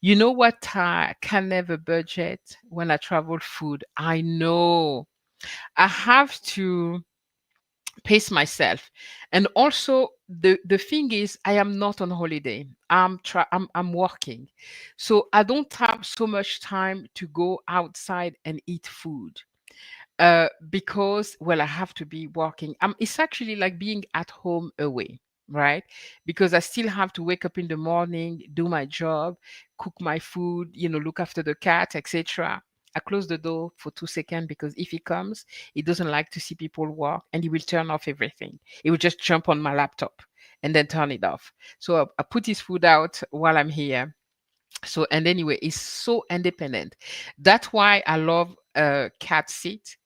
You know what? I can never budget when I travel food. I know I have to pace myself. And also the thing is, I am not on holiday. I'm working. So I don't have so much time to go outside and eat food. Because, well, I have to be working. It's actually like being at home away, right? Because I still have to wake up in the morning, do my job, cook my food, look after the cat, etc. I close the door for 2 seconds, because if he comes, he doesn't like to see people walk, and he will turn off everything. He will just jump on my laptop and then turn it off. So I put his food out while I'm here. So, and anyway, he's so independent. That's why I love cat sit,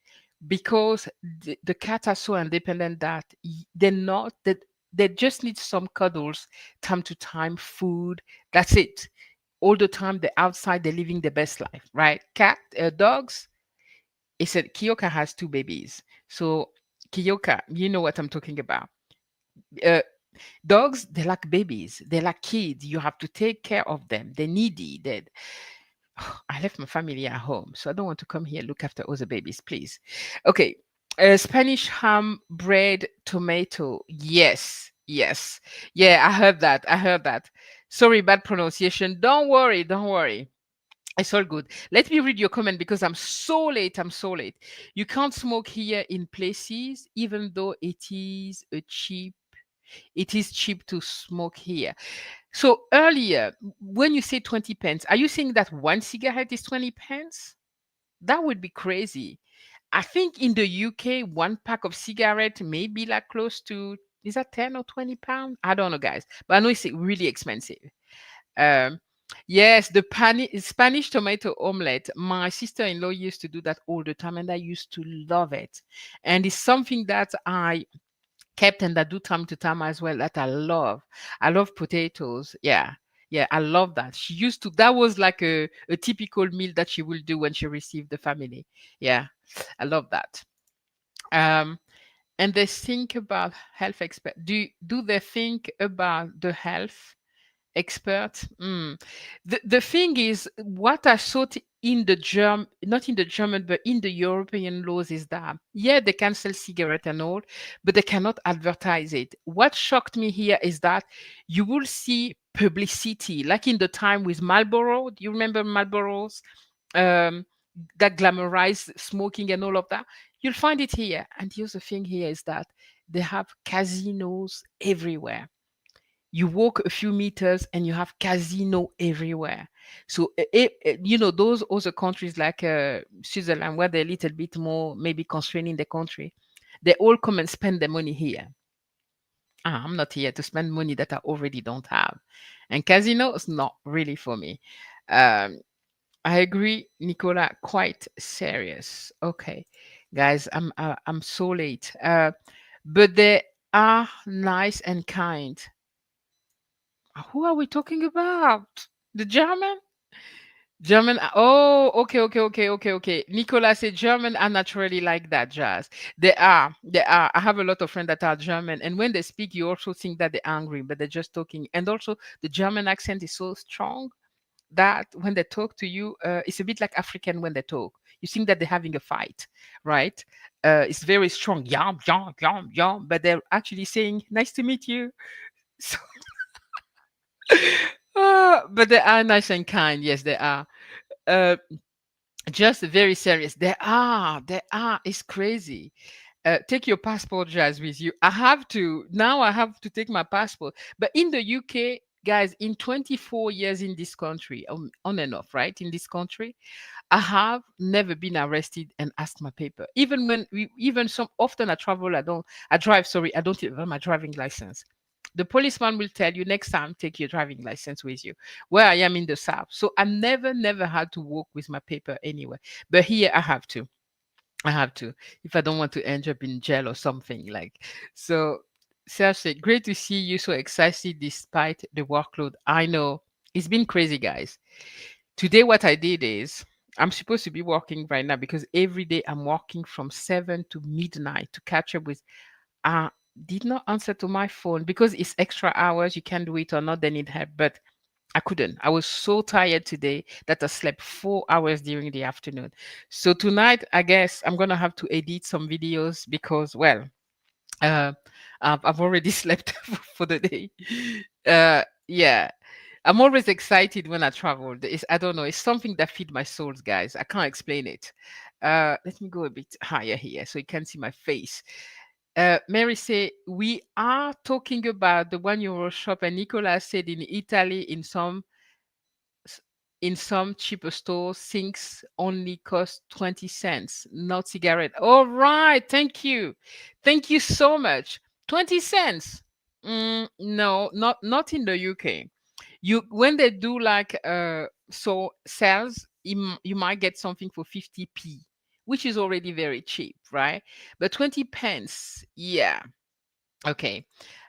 because the cats are so independent that they're not that they just need some cuddles, time to time, food. That's it. All the time they're outside, they're living their best life, right? Dogs. He said Kiyoka has two babies. So Kiyoka, you know what I'm talking about. Uh, Dogs, they're like babies. They're like kids. You have to take care of them. They're needy. I left my family at home, so I don't want to come here and look after other babies, please. Okay. Spanish ham, bread, tomato. Yes, yes. Yeah, I heard that. I heard that. Sorry, bad pronunciation. Don't worry. Don't worry. It's all good. Let me read your comment, because I'm so late. I'm so late. You can't smoke here in places, even though it is cheap to smoke here. So earlier, when you say 20 pence, are you saying that one cigarette is 20 pence? That would be crazy. I think in the UK, one pack of cigarette may be like close to, is that 10 or 20 pounds? I don't know, guys, but I know it's really expensive. Um, yes, the Spanish tomato omelette. My sister-in-law used to do that all the time, and I used to love it. And it's something that I kept and I do time to time as well, that I love. I love potatoes. Yeah. Yeah, I love that. She used to, that was like a typical meal that she will do when she received the family. Yeah, I love that. Um, And they think about health expert. Do they think about the health expert? The thing is, what I thought in the not in the German, but in the European laws is that, yeah, they can sell cigarette and all, but they cannot advertise it. What shocked me here is that you will see publicity, like in the time with Marlboro. Do you remember Marlboro's? Um, that glamorize smoking and all of that. You'll find it here. And the other thing here is that they have casinos everywhere. You walk a few meters and you have casino everywhere. So those other countries like Switzerland, where they're a little bit more maybe constraining the country, they all come and spend their money here. I'm not here to spend money that I already don't have. And casino is not really for me. um, I agree, Nicola. Quite serious. Okay, guys, I'm so late. But they are nice and kind. Who are we talking about? The German? German. Oh, okay, okay, okay, okay, okay. Nicola said German are naturally like that, Jazz. They are. They are. I have a lot of friends that are German, and when they speak, you also think that they're angry, but they're just talking. And also, the German accent is so strong that when they talk to you, it's a bit like African when they talk. You think that they're having a fight, right? It's very strong, yum, yum, yum, yum, but they're actually saying, "Nice to meet you." So, but they are nice and kind. Yes, they are. Uh, just very serious. They are. They are. It's crazy. Take your passport, Jazz, with you. I have to now. I have to take my passport. But in the UK, guys, in 24 years in this country, on and off, right? In this country, I have never been arrested and asked my paper. Even when even some often I travel, I drive. Sorry, I don't even have my driving license. The policeman will tell you next time, take your driving license with you. Where I am in the south, so I never had to walk with my paper anywhere. But here I have to. I have to if I don't want to end up in jail or something like. So, seriously, great to see you so excited despite the workload. I know it's been crazy, guys. Today, what I did is I'm supposed to be working right now because every day I'm working from 7 to midnight to catch up with. I did not answer to my phone because it's extra hours. You can do it or not, they need help. But I couldn't. I was so tired today that I slept 4 hours during the afternoon. So tonight, I guess I'm gonna have to edit some videos because, well, uh, I've already slept for the day. Yeah, I'm always excited when I travel. I don't know. It's something that feeds my souls, guys. I can't explain it. Let me go a bit higher here so you can see my face. Mary say we are talking about the €1 shop, and Nicola said in Italy, s- in some cheaper stores, things only cost 20 cents, not cigarette. All right, thank you so much. 20 cents. No, not in the UK. You when they do like sales, you might get something for 50p, which is already very cheap, right? But 20 pence, yeah. Okay.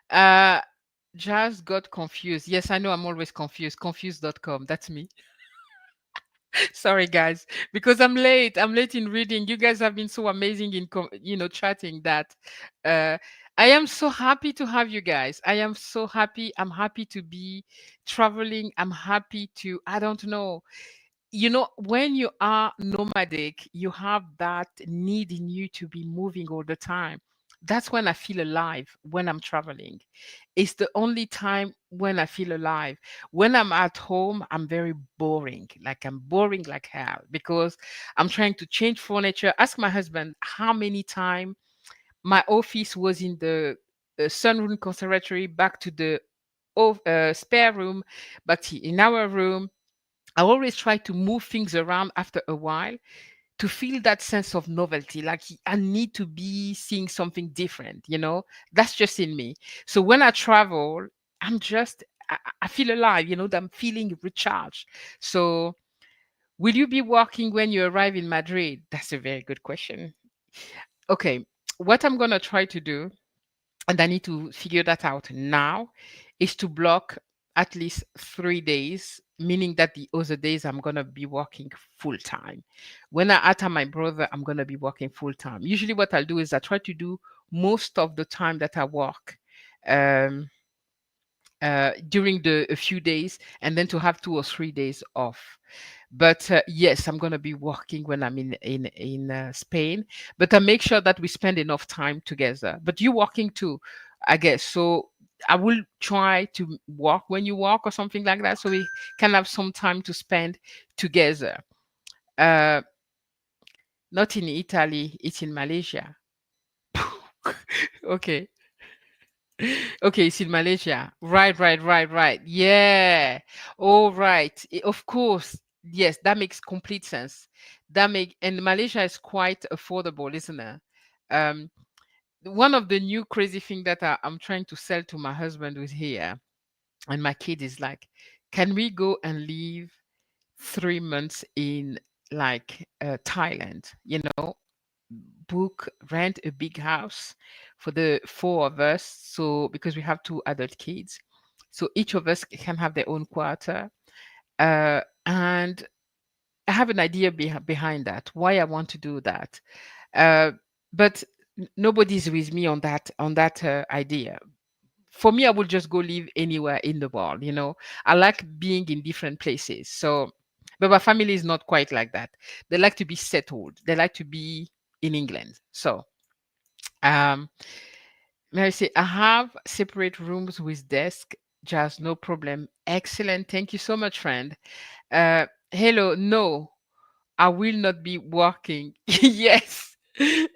Uh just got confused. Yes, I know I'm always confused. Confused.com. That's me. Sorry, guys, because I'm late. I'm late in reading. You guys have been so amazing in, chatting that. Uh, I am so happy to have you guys. I am so happy. I'm happy to be traveling. I'm happy to, I don't know, when you are nomadic, you have that need in you to be moving all the time. That's when I feel alive when I'm traveling. It's the only time when I feel alive. When I'm at home, I'm very boring. Like I'm boring like hell because I'm trying to change furniture. Ask my husband how many times my office was in the sunroom conservatory, back to the spare room, in our room. I always try to move things around after a while to feel that sense of novelty. Like I need to be seeing something different. That's just in me. So when I travel, I feel alive, that I'm feeling recharged. So will you be walking when you arrive in Madrid? That's a very good question. Okay. What I'm going to try to do, and I need to figure that out now, is to block at least 3 days meaning that the other days I'm gonna be working full time. When I at my brother, I'm gonna be working full time. Usually, what I'll do is I try to do most of the time that I work. Um, During the a few days, and then to have 2 or 3 days off. But yes, I'm gonna be working when I'm in Spain. But I make sure that we spend enough time together. But you working too, I guess. So I will try to work when you work or something like that, so we can have some time to spend together. Uh, Not in Italy, it's in Malaysia. Okay. Okay, it's in Malaysia. Right, right, right, right. Yeah. All right. Of course. Yes, that makes complete sense. And Malaysia is quite affordable, isn't it? Um, One of the new crazy thing that I'm trying to sell to my husband who's here, and my kid is like, can we go and live 3 months in like Thailand? Rent a big house for the four of us. So because we have two adult kids, so each of us can have their own quarter. And I have an idea behind that, why I want to do that. Uh, but nobody's with me on that idea. For me, I would just go live anywhere in the world. I like being in different places. So, but my family is not quite like that. They like to be settled. They like to be in England. So, um, may I say, I have separate rooms with desk. Just no problem. Excellent. Thank you so much, friend. Hello. No, I will not be working. Yes.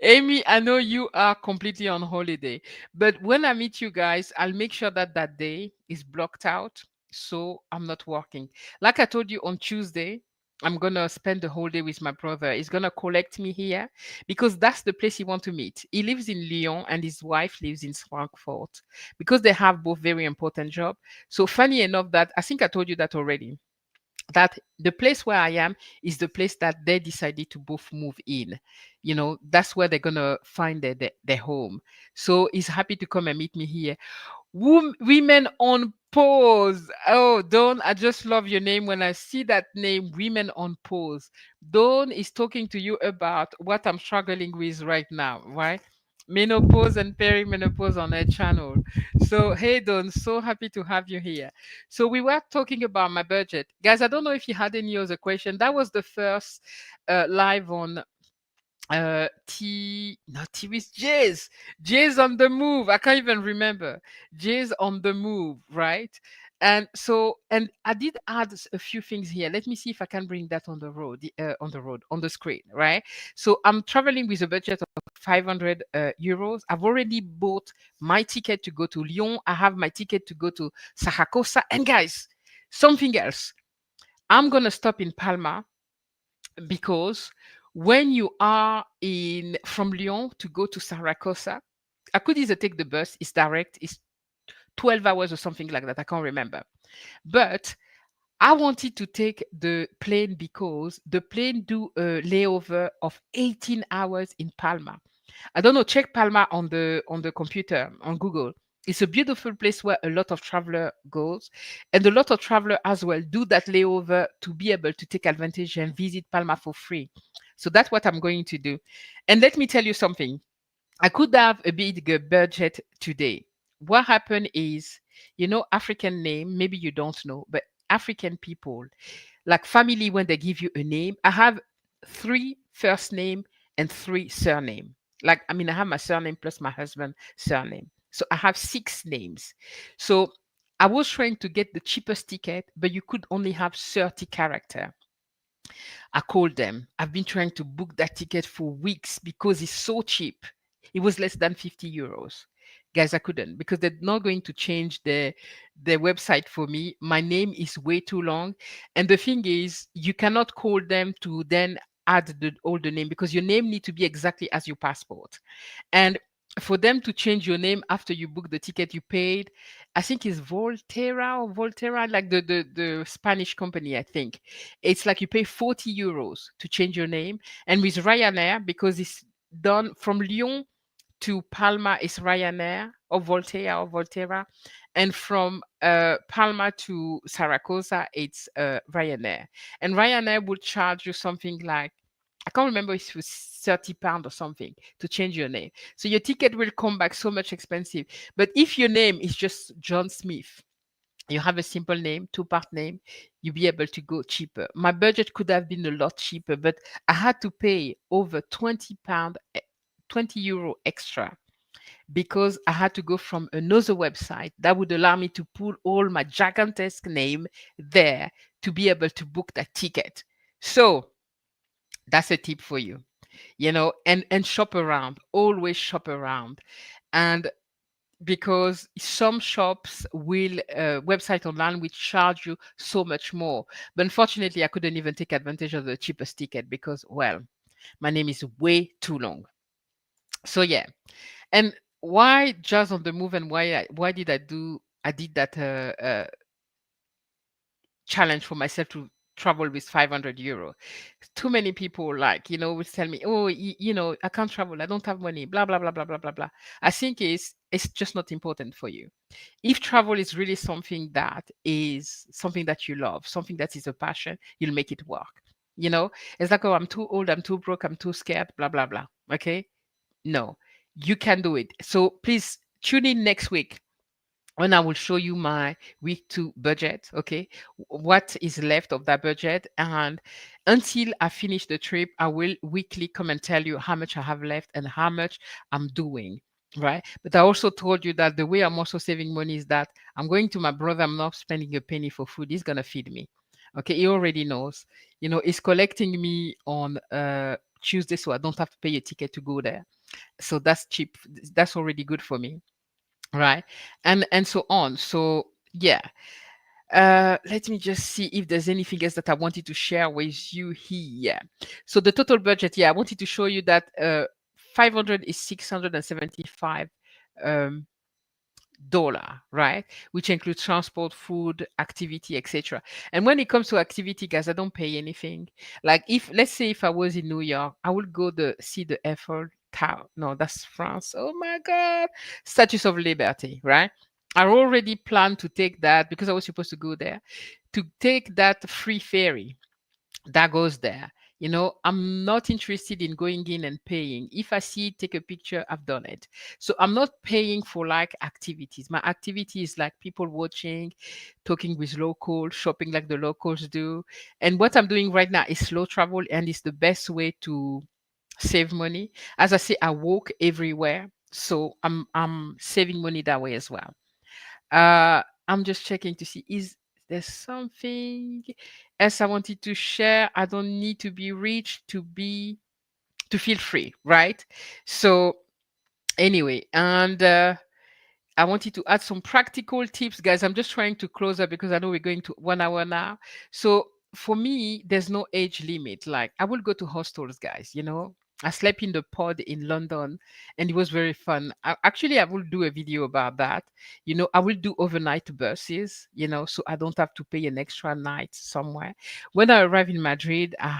Amy, I know you are completely on holiday, but when I meet you guys, I'll make sure that that day is blocked out. So I'm not working. Like I told you on Tuesday, I'm going to spend the whole day with my brother. He's going to collect me here because that's the place he wants to meet. He lives in Lyon and his wife lives in Frankfurt because they have both very important jobs. So funny enough that I think I told you that already, that the place where I am is the place that they decided to both move in. That's where they're gonna find their home. So he's happy to come and meet me here. Women on pause. Oh, Dawn, I just love your name. When I see that name, Women on Pause, Dawn is talking to you about what I'm struggling with right now, right? Menopause and perimenopause on her channel. So, hey, Dawn, so happy to have you here. So, we were talking about my budget. Guys, I don't know if you had any other question. That was the first live on not T with Jase on the move. I can't even remember. Jase on the move, right? And so, and I did add a few things here. Let me see if I can bring that on the screen, right? So I'm traveling with a budget of 500 euros. I've already bought my ticket to go to Lyon. I have my ticket to go to Zaragoza. And guys, something else. I'm gonna stop in Palma because when you are in from Lyon to go to Zaragoza, I could either take the bus, it's direct, it's 12 hours or something like that. I can't remember. But I wanted to take the plane because the plane do a layover of 18 hours in Palma. I don't know, check Palma on the computer, on Google. It's a beautiful place where a lot of traveler goes, and a lot of traveler as well do that layover to be able to take advantage and visit Palma for free. So that's what I'm going to do. And let me tell you something. I could have a bigger budget today. What happened is, African name, maybe you don't know, but African people, like family, when they give you a name, I have three first name and three surname. Like, I mean, I have my surname plus my husband surname. So I have six names. So I was trying to get the cheapest ticket, but you could only have 30 character. I called them. I've been trying to book that ticket for weeks because it's so cheap. It was less than 50 euros. Guys, I couldn't because they're not going to change their website for me. My name is way too long. And the thing is, you cannot call them to then add the older name because your name need to be exactly as your passport. And for them to change your name after you book the ticket you paid, I think it's Volterra, like the Spanish company, I think. It's like you pay 40 euros to change your name. And with Ryanair, because it's done from Lyon to Palma, is Ryanair or Volterra. And from Palma to Zaragoza, it's Ryanair. And Ryanair will charge you something like, I can't remember if it was £30 or something to change your name. So your ticket will come back so much expensive. But if your name is just John Smith, you have a simple name, two-part name, you'll be able to go cheaper. My budget could have been a lot cheaper, but I had to pay over £20, €20 extra because I had to go from another website that would allow me to put all my gigantesque name there to be able to book that ticket. So that's a tip for you, and shop around, always shop around. And because some shops will website online will charge you so much more. But unfortunately, I couldn't even take advantage of the cheapest ticket because, well, my name is way too long. So yeah. And why Jazz on the Move, and why did I did that challenge for myself to travel with €500. Too many people, like, will tell me, oh, I can't travel, I don't have money, blah blah blah blah blah blah blah. I think it's just not important for you. If travel is really something that you love, something that is a passion, you'll make it work. It's like, oh, I'm too old, I'm too broke, I'm too scared, blah blah blah. Okay. No, you can do it. So please tune in next week when I will show you my week 2 budget. Okay. What is left of that budget. And until I finish the trip, I will weekly come and tell you how much I have left and how much I'm doing. Right. But I also told you that the way I'm also saving money is that I'm going to my brother. I'm not spending a penny for food. He's going to feed me. Okay. He already knows, he's collecting me on Tuesday. So I don't have to pay a ticket to go there. So that's cheap. That's already good for me. Right. And so on. So yeah. Let me just see if there's anything else that I wanted to share with you here. So the total budget, yeah, I wanted to show you that 500 is 675 um, dollar, right? Which includes transport, food, activity, etc. And when it comes to activity, guys, I don't pay anything. Like, if let's say if I was in New York, I would go to see the Eiffel Tower. No, that's France. Oh my God, Statues of Liberty, right? I already planned to take that because I was supposed to go there to take that free ferry that goes there. I'm not interested in going in and paying. If I see it, take a picture, I've done it. So I'm not paying for like activities. My activity is like people watching, talking with locals, shopping like the locals do. And what I'm doing right now is slow travel, and it's the best way to save money. As I say, I walk everywhere. So I'm saving money that way as well. I'm just checking to see, is there something else I wanted to share? I don't need to be rich to feel free, right? So anyway, and I wanted to add some practical tips, guys. I'm just trying to close up because I know we're going to 1 hour now. So for me, there's no age limit. Like, I will go to hostels, guys. I slept in the pod in London and it was very fun. Actually, I will do a video about that. I will do overnight buses, so I don't have to pay an extra night somewhere. When I arrive in Madrid, um,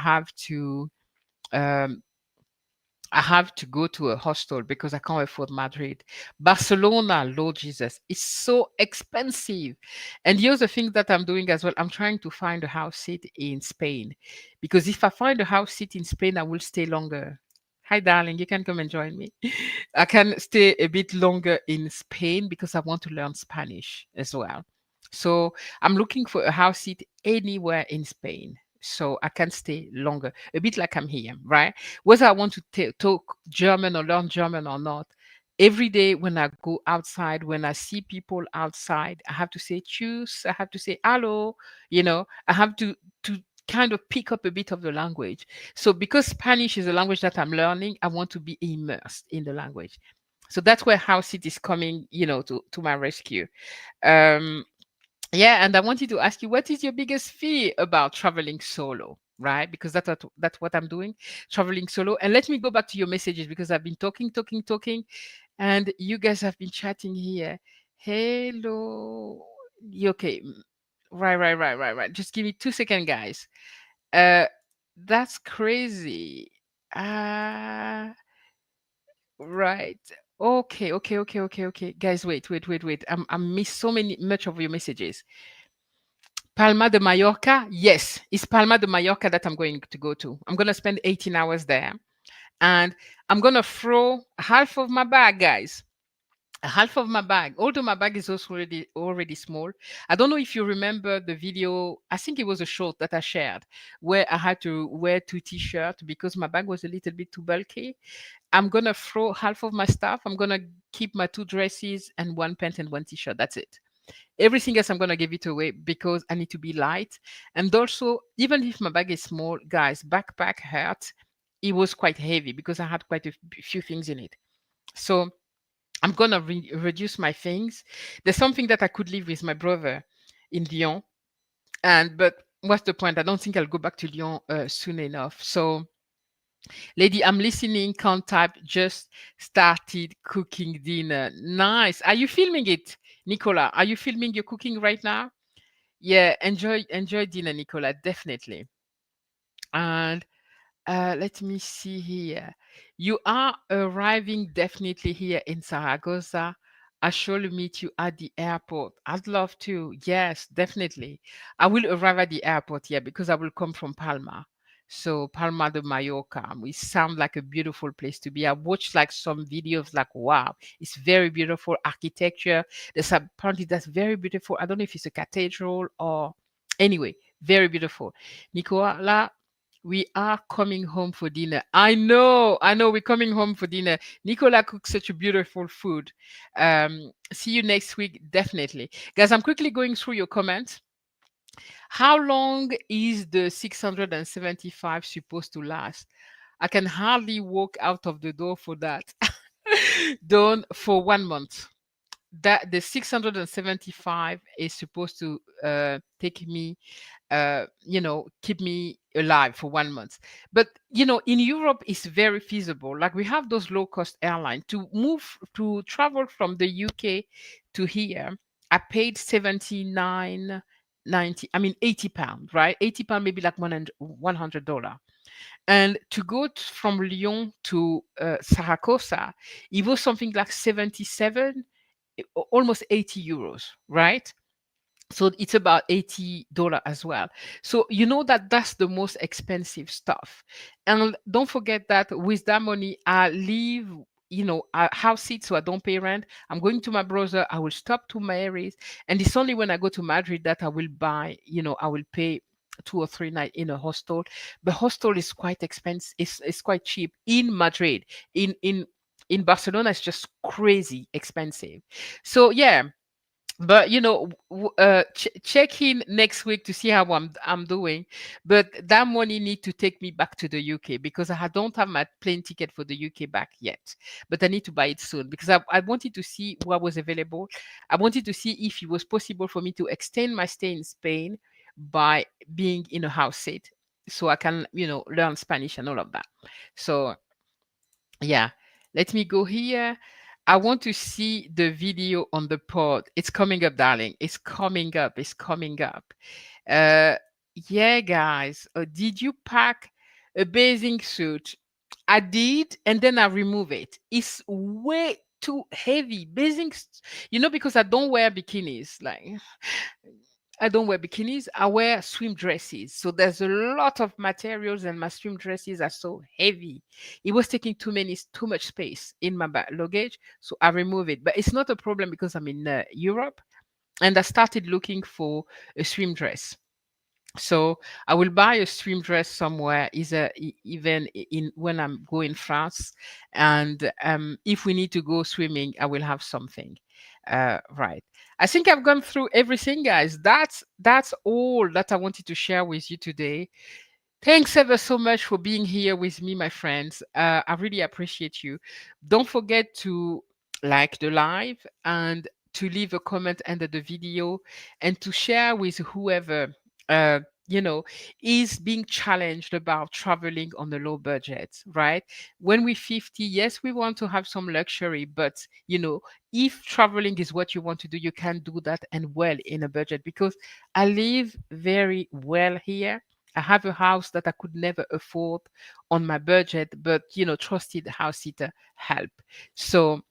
I have to go to a hostel because I can't afford Madrid. Barcelona, Lord Jesus, it's so expensive. And the other thing that I'm doing as well, I'm trying to find a house seat in Spain, because if I find a house seat in Spain, I will stay longer. Hi, darling, you can come and join me. I can stay a bit longer in Spain because I want to learn Spanish as well. So I'm looking for a house seat anywhere in Spain so I can stay longer, a bit like I'm here, right? Whether I want to talk German or learn German or not, every day when I go outside, when I see people outside, I have to say tschüss, I have to say hello, I have to kind of pick up a bit of the language. So because Spanish is a language that I'm learning, I want to be immersed in the language. So that's where House It is coming, to my rescue. Um, yeah, and I wanted to ask you, what is your biggest fear about traveling solo? Right? Because that's what I'm doing, traveling solo. And let me go back to your messages because I've been talking, and you guys have been chatting here. Hello. Okay. Right. Just give me 2 seconds, guys. Uh, that's crazy. Ah, right. Okay, okay, okay, okay, okay. Guys, wait. I missed much of your messages. Palma de Mallorca. Yes, it's Palma de Mallorca that I'm going to go to. I'm going to spend 18 hours there. And I'm going to throw half of my bag, guys. Half of my bag, although my bag is also already small. I don't know if you remember the video. I think it was a short that I shared where I had to wear two t-shirts because my bag was a little bit too bulky. I'm gonna throw half of my stuff. I'm gonna keep my two dresses and one pant and one t-shirt. That's it. Everything else I'm gonna give it away because I need to be light. And also, even if my bag is small, guys, backpack hurt. It was quite heavy because I had quite a few things in it. So I'm gonna reduce my things. There's something that I could live with my brother in Lyon, and but what's the point? I don't think I'll go back to Lyon soon enough. So, lady, I'm listening. Can't type. Just started cooking dinner. Nice. Are you filming it, Nicola? Are you filming your cooking right now? Yeah. Enjoy dinner, Nicola. Definitely. And let me see here. You are arriving definitely here in Zaragoza. I shall meet you at the airport. I'd love to. Yes, definitely. I will arrive at the airport, yeah, because I will come from Palma. So Palma de Mallorca. We sound like a beautiful place to be. I watched like some videos, like wow, it's very beautiful architecture. There's apparently that's very beautiful. I don't know if it's a cathedral or anyway, very beautiful. Nicola, we are coming home for dinner. I know we're coming home for dinner. Nicola cooks such a beautiful food. See you next week, definitely. Guys, I'm quickly going through your comments. How long is the 675 supposed to last? I can hardly walk out of the door for that. Done for 1 month. That the 675 is supposed to take me keep me alive for 1 month. But in Europe, it's very feasible. Like we have those low cost airlines to travel from the UK to here. I paid 79.90. I mean, £80, right? £80, maybe like $100. And to go from Lyon to Saragossa, it was something like 77, almost 80 euros, right? So it's about $80 as well. So you know that's the most expensive stuff. And don't forget that with that money, I leave, a house seat so I don't pay rent. I'm going to my brother. I will stop to Mary's. And it's only when I go to Madrid that I will buy, I will pay 2 or 3 nights in a hostel. The hostel is quite expensive. It's quite cheap in Madrid. In Barcelona, it's just crazy expensive. So yeah, but check in next week to see how I'm doing. But that money need to take me back to the UK because I don't have my plane ticket for the UK back yet. But I need to buy it soon because I wanted to see what was available. I wanted to see if it was possible for me to extend my stay in Spain by being in a house seat, so I can learn Spanish and all of that. So yeah, let me go here. I want to see the video on the pod. It's coming up, darling. It's coming up. It's coming up. Uh, yeah, guys. Did you pack a bathing suit? I did, and then I remove it. It's way too heavy. Because I don't wear bikinis. Like I don't wear bikinis. I wear swim dresses. So there's a lot of materials, and my swim dresses are so heavy. It was taking too much space in my luggage, so I remove it. But it's not a problem because I'm in Europe, and I started looking for a swim dress. So I will buy a swim dress somewhere, even in when I'm going France, and if we need to go swimming, I will have something. Right. I think I've gone through everything, guys. That's all that I wanted to share with you today. Thanks ever so much for being here with me, my friends. I really appreciate you. Don't forget to like the live and to leave a comment under the video and to share with whoever uh, you know is being challenged about traveling on a low budget, right? When we're 50, yes, we want to have some luxury, but if traveling is what you want to do, you can do that and well in a budget because I live very well here. I have a house that I could never afford on my budget, but trusted house sitter help. So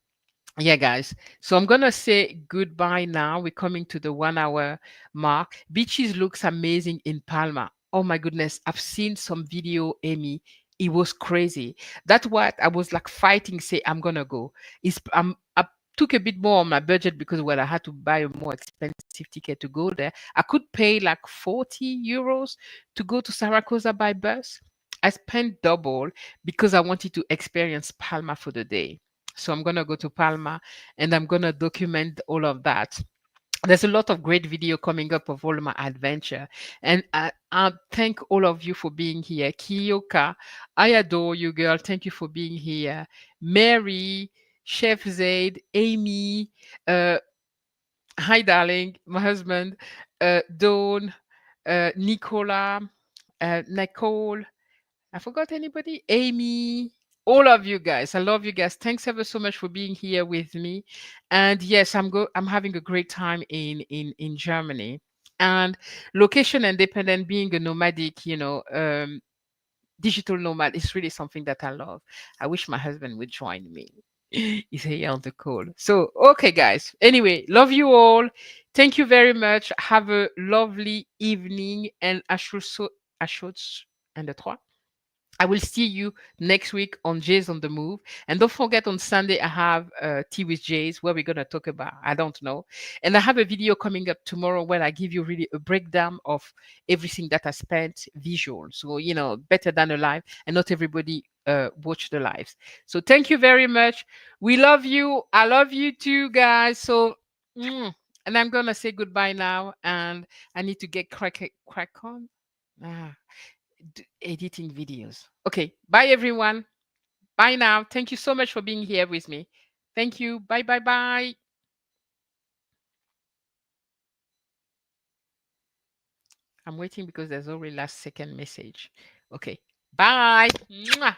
Yeah, guys. So I'm gonna say goodbye now. We're coming to the 1 hour mark. Beaches looks amazing in Palma. Oh my goodness. I've seen some video, Amy. It was crazy. That's what I was like fighting, say I'm gonna go. I took a bit more on my budget because well, I had to buy a more expensive ticket to go there. I could pay like 40 euros to go to Zaragoza by bus. I spent double because I wanted to experience Palma for the day. So I'm gonna go to Palma and I'm gonna document all of that. There's a lot of great video coming up of all my adventure. And I thank all of you for being here. Kiyoka, I adore you, girl. Thank you for being here. Mary, Chef Zaid, Amy, uh, hi, darling, my husband, Dawn, Nicola, Nicole, I forgot anybody? Amy, all of you guys. I love you guys. Thanks ever so much for being here with me. And yes, I'm having a great time in Germany. And location independent, being a nomadic, digital nomad is really something that I love. I wish my husband would join me. He's here on the call. So, okay, guys. Anyway, love you all. Thank you very much. Have a lovely evening. And à chose and the trois. I will see you next week on Jase on the Move. And don't forget on Sunday, I have Tea with Jase where we're going to talk about, I don't know. And I have a video coming up tomorrow where I give you really a breakdown of everything that I spent visual. So, better than a live. And not everybody watch the lives. So thank you very much. We love you. I love you too, guys. So, and I'm going to say goodbye now. And I need to get crack on. Ah editing videos. Okay. Bye, everyone. Bye now. Thank you so much for being here with me. Thank you. Bye, bye, bye. I'm waiting because there's already last second message. Okay. Bye. Mwah.